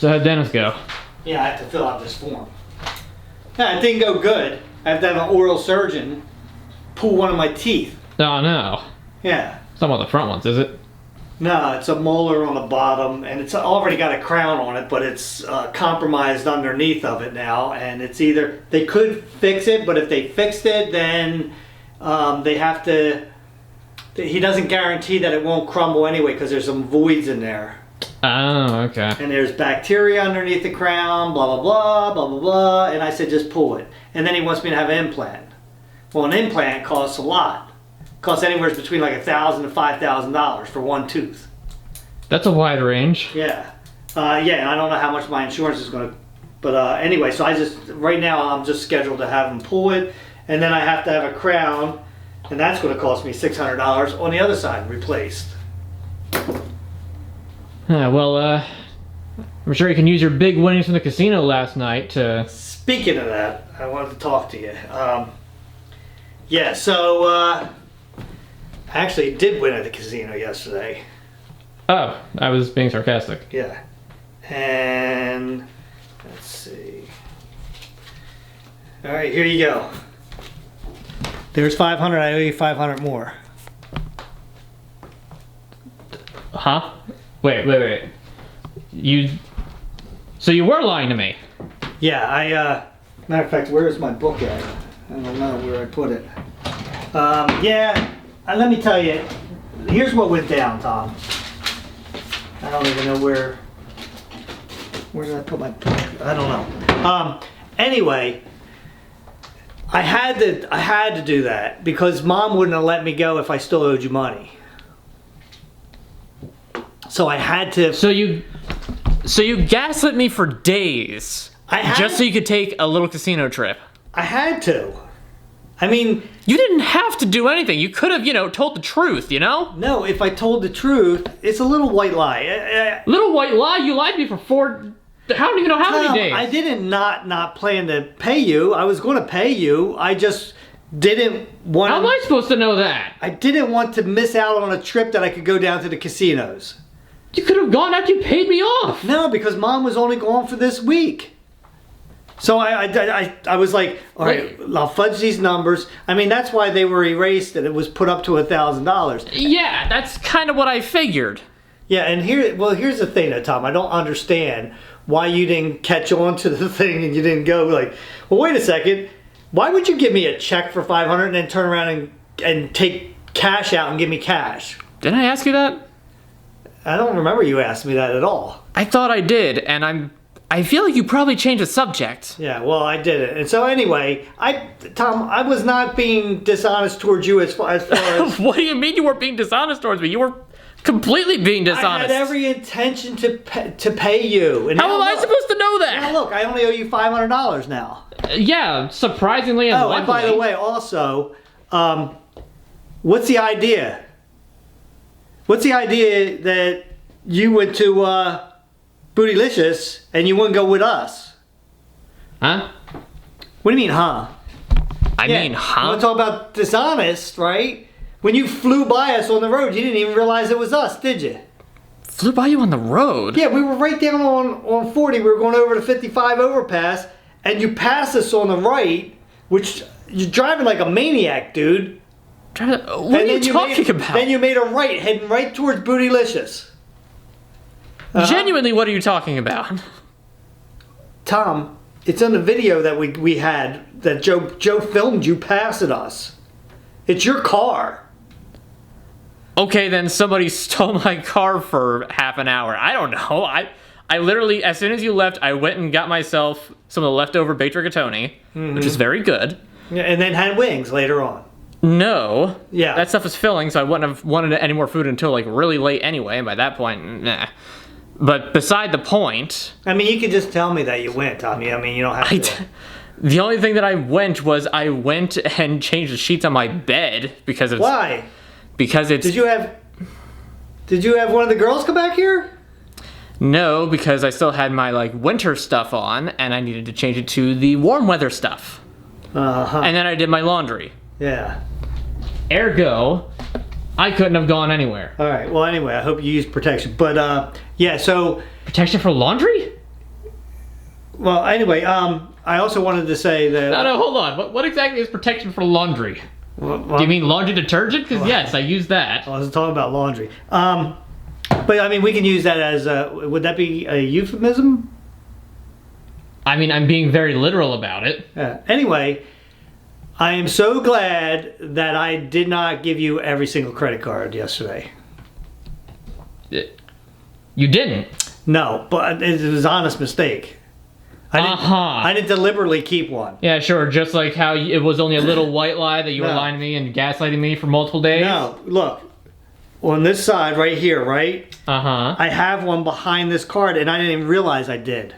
So how'd Dennis go? Yeah, I have to fill out this form. Yeah, it didn't go good. I have to have an oral surgeon pull one of my teeth. Oh no. Yeah. It's not one of the front ones, is it? No, it's a molar on the bottom, and it's already got a crown on it, but it's compromised underneath of it now, and it's either, they could fix it, but if they fixed it, then they have to, he doesn't guarantee that it won't crumble anyway, because there's some voids in there. Oh, okay. And there's bacteria underneath the crown, blah, blah, blah, blah, blah, blah, and I said, just pull it. And then he wants me to have an implant. Well, an implant costs a lot. Costs anywhere between like $1,000 to $5,000 for one tooth. That's a wide range. Yeah. Yeah, and I don't know how much my insurance is going to... But anyway, so right now I'm just scheduled to have him pull it, and then I have to have a crown, and that's going to cost me $600 on the other side replaced. Yeah, well, I'm sure you can use your big winnings from the casino last night to... Speaking of that, I wanted to talk to you. Yeah, so I actually did win at the casino yesterday. Oh, I was being sarcastic. Yeah. And let's see. All right, here you go. There's 500. I owe you 500 more. Huh? Wait. So you were lying to me? Yeah, matter of fact, where is my book at? I don't know where I put it. Yeah, let me tell you, here's what went down, Tom. I don't even know where did I put my book? I don't know. Anyway, I had to do that because Mom wouldn't have let me go if I still owed you money. So I had to. So you gaslit me for days just so you could take a little casino trip. I had to. I mean, you didn't have to do anything. You could have, told the truth, No, if I told the truth, it's a little white lie. Little white lie? You lied to me for 4... I don't even know how many days. I didn't not plan to pay you. I was going to pay you. I just didn't want... How am I supposed to know that? I didn't want to miss out on a trip that I could go down to the casinos. You could have gone after you paid me off. No, because Mom was only gone for this week. So I was like, all right, I'll fudge these numbers. I mean, that's why they were erased and it was put up to $1,000. Yeah, that's kind of what I figured. Yeah, and here's the thing though, Tom. I don't understand why you didn't catch on to the thing and you didn't go like, well, wait a second. Why would you give me a check for $500 and then turn around and take cash out and give me cash? Didn't I ask you that? I don't remember you asked me that at all. I thought I did, and I feel like you probably changed the subject. Yeah, well, I did it. And so anyway, Tom, I was not being dishonest towards you as far as... What do you mean you weren't being dishonest towards me? You were completely being dishonest. I had every intention to pay you. And how am I supposed to know that? Now look, I only owe you $500 now. Yeah, surprisingly and and by the way, also, what's the idea? What's the idea that you went to Bootylicious and you wouldn't go with us? Huh? What do you mean, huh? I mean, huh? You want to talk about dishonest, right? When you flew by us on the road, you didn't even realize it was us, did you? Flew by you on the road? Yeah, we were right down on 40. We were going over the 55 overpass, and you passed us on the right, which you're driving like a maniac, dude. What are you talking about? Then you made a right, heading right towards Bootylicious. Genuinely, what are you talking about? Tom, it's on the video that we had that Joe filmed you passing us. It's your car. Okay, then somebody stole my car for half an hour. I don't know. I literally, as soon as you left, I went and got myself some of the leftover baked rigatoni, which is very good. Yeah, and then had wings later on. No. Yeah. That stuff was filling, so I wouldn't have wanted any more food until like really late anyway, and by that point, nah. But beside the point... I mean, you could just tell me that you went, Tommy. I mean, you don't have to... The only thing that I went was I went and changed the sheets on my bed because it's... Why? Because it's... Did you have one of the girls come back here? No, because I still had my like winter stuff on, and I needed to change it to the warm weather stuff. Uh-huh. And then I did my laundry. Yeah. Ergo, I couldn't have gone anywhere. All right. Well, anyway, I hope you used protection. But, yeah, so... Protection for laundry? Well, anyway, I also wanted to say that. No, hold on. What exactly is protection for laundry? Well, Do you mean laundry detergent? Because yes, I use that. I was talking about laundry. But I mean, we can use that as would that be a euphemism? I mean, I'm being very literal about it. Anyway, I am so glad that I did not give you every single credit card yesterday. You didn't? No, but it was an honest mistake. I didn't deliberately keep one. Yeah, sure. Just like how it was only a little white lie that you were lying to me and gaslighting me for multiple days. No, look. On this side right here, right? I have one behind this card, and I didn't even realize I did.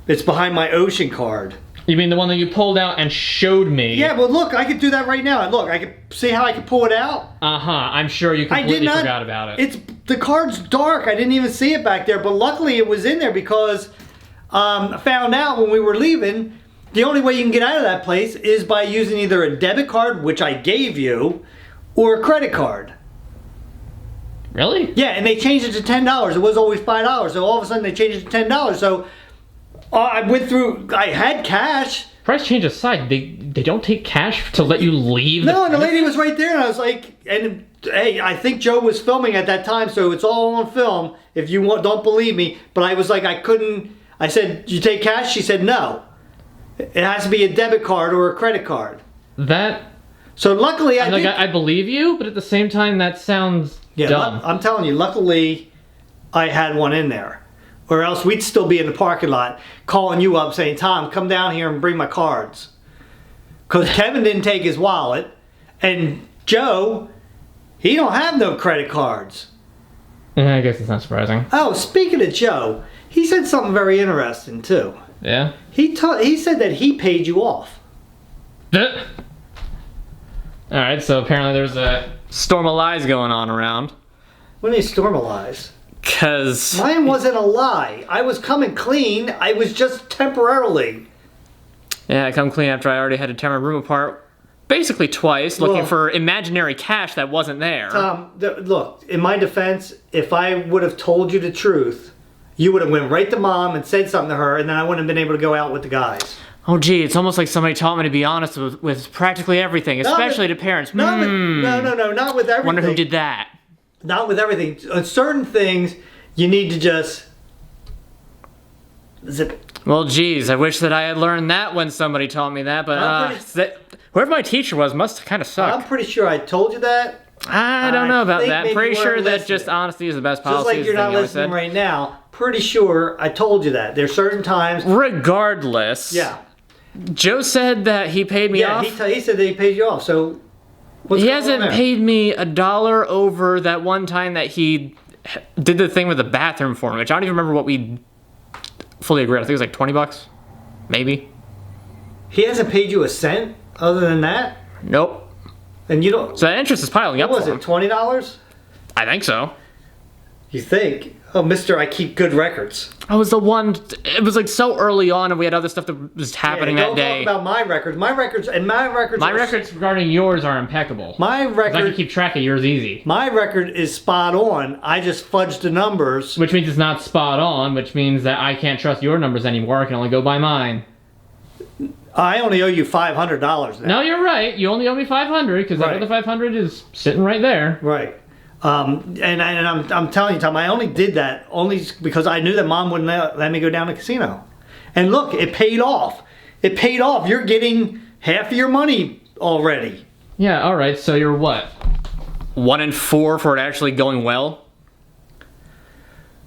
It's behind my Ocean card. You mean the one that you pulled out and showed me? Yeah, but look, I could do that right now. Look, I could see how I could pull it out. I'm sure you completely forgot about it. The card's dark. I didn't even see it back there, but luckily it was in there because I found out when we were leaving, the only way you can get out of that place is by using either a debit card, which I gave you, or a credit card. Really? Yeah, and they changed it to $10. It was always $5, so all of a sudden they changed it to $10. So I went through. I had cash. Price change aside, they don't take cash to let you leave. No, and the lady was right there, and I was like, and hey, I think Joe was filming at that time, so it's all on film. If you don't believe me, but I was like, I couldn't. I said, "You take cash?" She said, "No. It has to be a debit card or a credit card." So luckily, I believe you, but at the same time, that sounds dumb. I'm telling you, luckily, I had one in there. Or else we'd still be in the parking lot calling you up saying, "Tom, come down here and bring my cards." Because Kevin didn't take his wallet. And Joe, he don't have no credit cards. I guess it's not surprising. Oh, speaking of Joe, he said something very interesting too. Yeah? He said that he paid you off. Alright, so apparently there's a storm of lies going on around. What do you mean storm of lies? Because mine wasn't a lie. I was coming clean. I was just temporarily. Yeah, I come clean after I already had to tear my room apart basically twice, looking for imaginary cash that wasn't there. Look, in my defense, if I would have told you the truth, you would have went right to Mom and said something to her, and then I wouldn't have been able to go out with the guys. Oh, gee, it's almost like somebody taught me to be honest with practically everything, especially to parents. No, not with everything. Wonder who did that. Not with everything. On certain things, you need to just zip. Well, geez, I wish that I had learned that when somebody taught me that, but whoever my teacher was must kind of suck. I'm pretty sure I told you that. I don't know about that. I'm pretty sure that just honesty is the best policy. Just like you're not listening right now. Pretty sure I told you that. There's certain times. Regardless. Yeah. Joe said that he paid me off. Yeah, he said that he paid you off. So he hasn't paid me $1 over that one time that he did the thing with the bathroom for me, which I don't even remember what we fully agreed. I think it was like $20, maybe. He hasn't paid you a cent other than that? Nope. And you don't. So that interest is piling up. What was it, $20? I think so. You think? Oh, mister, I keep good records. I was the one. It was like so early on, and we had other stuff that was happening that day. Don't talk about my records. My records regarding yours are impeccable. My record. I can keep track of yours easy. My record is spot on. I just fudged the numbers. Which means it's not spot on. Which means that I can't trust your numbers anymore. I can only go by mine. I only owe you $500 now. No, you're right. You only owe me $500 because that other $500 is sitting right there. Right. And I'm telling you, Tom, I only did that only because I knew that Mom wouldn't let me go down to the casino. And look, it paid off. It paid off. You're getting half of your money already. Yeah, all right. So you're what? 1 in 4 for it actually going well?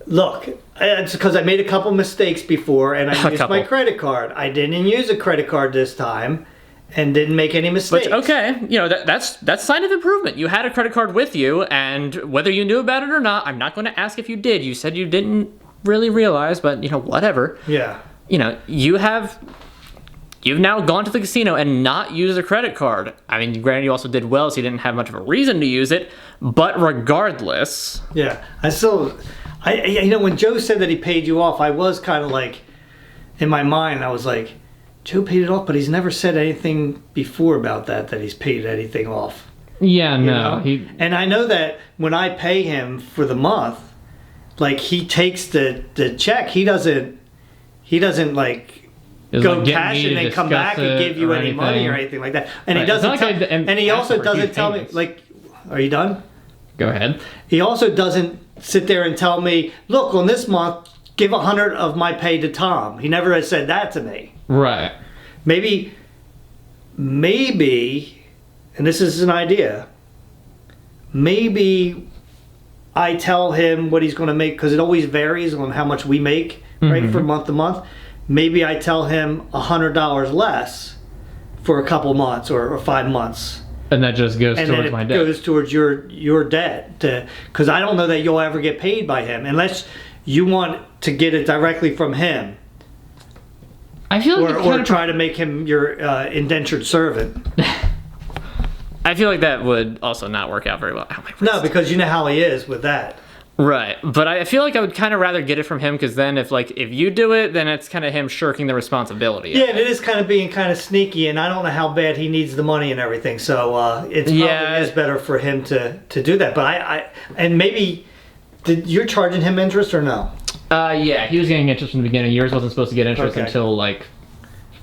Look, it's because I made a couple mistakes before, and I used my credit card. I didn't use a credit card this time. And didn't make any mistakes. But, okay, you know, that's sign of improvement. You had a credit card with you, and whether you knew about it or not, I'm not going to ask if you did. You said you didn't really realize, but, you know, whatever. Yeah. You know, you've now gone to the casino and not used a credit card. I mean, granted, you also did well, so you didn't have much of a reason to use it. But regardless... Yeah, you know, when Joe said that he paid you off, I was kind of like, in my mind, I was like, Joe paid it off, but he's never said anything before about that he's paid anything off. Yeah, no. And I know that when I pay him for the month, like he takes the check, he doesn't he doesn't like It's go like, get cash me and to then come back and discuss give you it or any money or anything. anything like that. And he Right. It's doesn't. not like And he ask also for doesn't huge tell me payments. like, are you done? Go ahead. He also doesn't sit there and tell me, look, on this month, give 100 of my pay to Tom. He never has said that to me. Right. Maybe, and this is an idea, maybe I tell him what he's going to make, because it always varies on how much we make, right, from month to month. Maybe I tell him $100 less for a couple months or 5 months. And that just goes And towards then my it debt. goes towards your debt, because I don't know that you'll ever get paid by him unless you want to get it directly from him, I feel like or try to make him your indentured servant. I feel like that would also not work out very well. Oh, my No, because you know how he is with that. Right, but I feel like I would kind of rather get it from him, because then if you do it, then it's kind of him shirking the responsibility. Yeah, and it is kind of being kind of sneaky, and I don't know how bad he needs the money and everything. So it's probably is better for him to do that. But I and maybe you're charging him interest or no? Yeah, he was getting interest from the beginning. Yours wasn't supposed to get interest until like.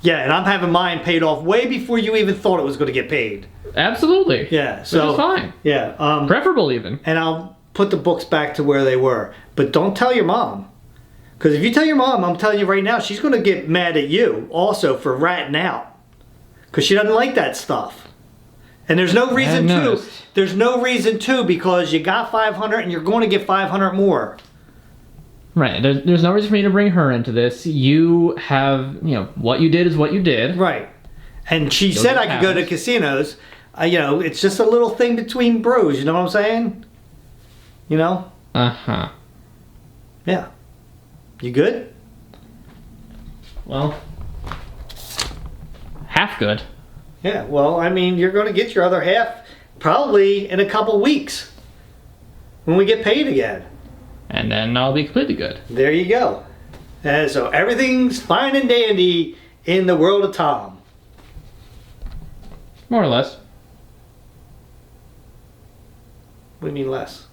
Yeah, and I'm having mine paid off way before you even thought it was going to get paid. Absolutely. Yeah, so which is fine. Yeah, Preferable even. and I'll put the books back to where they were. But don't tell your mom. Because if you tell your mom, I'm telling you right now, she's going to get mad at you also for ratting out. Because she doesn't like that stuff. And there's no reason to. There's no reason to, because you got 500 and you're going to get 500 more. Right. There's no reason for me to bring her into this. You have, what you did is what you did. Right. And she said I could go to casinos. It's just a little thing between bros. You know what I'm saying? Uh-huh. Yeah. You good? Well, half good. Yeah, well, I mean, you're going to get your other half probably in a couple weeks when we get paid again. And then I'll be completely good. There you go. So everything's fine and dandy in the world of Tom. More or less. What do you mean less?